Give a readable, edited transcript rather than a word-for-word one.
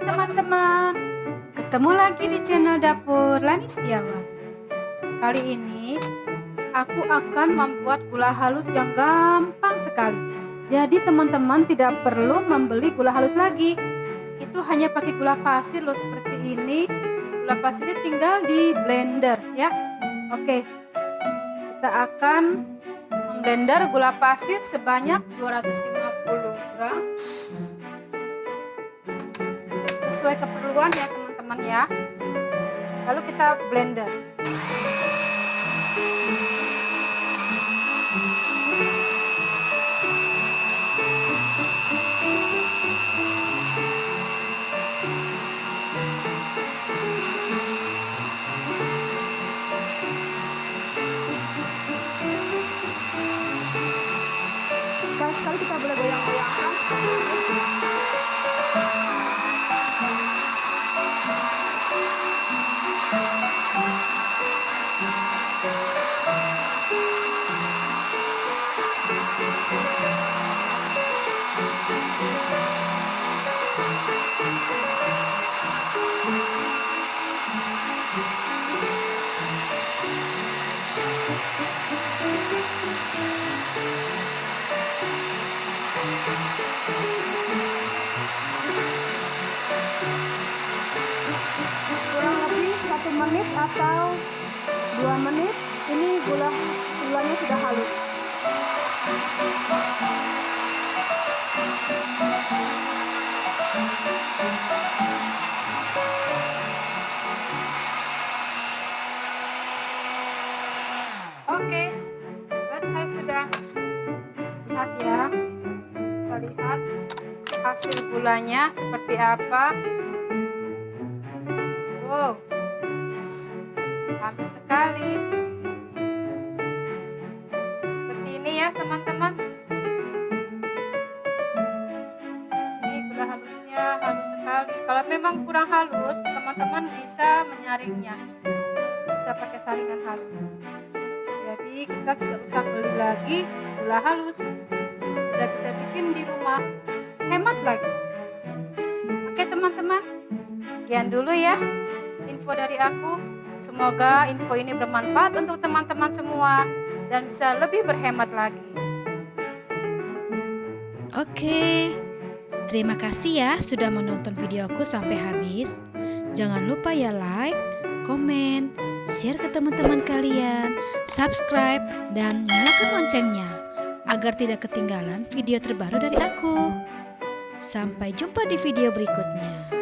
teman-teman, ketemu lagi di channel Dapur Lani Setiawan. Kali ini aku akan membuat gula halus yang gampang sekali. Jadi teman-teman tidak perlu membeli gula halus lagi. Itu hanya pakai gula pasir loh, seperti ini. Gula pasirnya tinggal di blender ya. Oke, kita akan memblender gula pasir sebanyak 250 gram. Sesuai keperluan ya teman-teman ya. Lalu kita blender. Sekali-sekali kita boleh goyang-goyangkan seperti ini. Kurang lebih 1 menit atau 2 menit ini gulanya sudah halus. Oke, selesai sudah. Lihat ya, kita lihat hasil gulanya seperti apa. Wow, halus sekali. Seperti ini ya teman-teman. Ini gula halusnya halus sekali. Kalau memang kurang halus, teman-teman bisa menyaringnya. Bisa pakai saringan halus. Jadi kita tidak usah beli lagi gula halus. Sudah bisa bikin di rumah. Hemat lagi. Oke teman-teman, sekian dulu ya info dari aku. Semoga info ini bermanfaat untuk teman-teman semua dan bisa lebih berhemat lagi. Oke, terima kasih ya sudah menonton videoku sampai habis. Jangan lupa ya like, komen, share ke teman-teman kalian, subscribe, dan nyalakan loncengnya agar tidak ketinggalan video terbaru dari aku. Sampai jumpa di video berikutnya.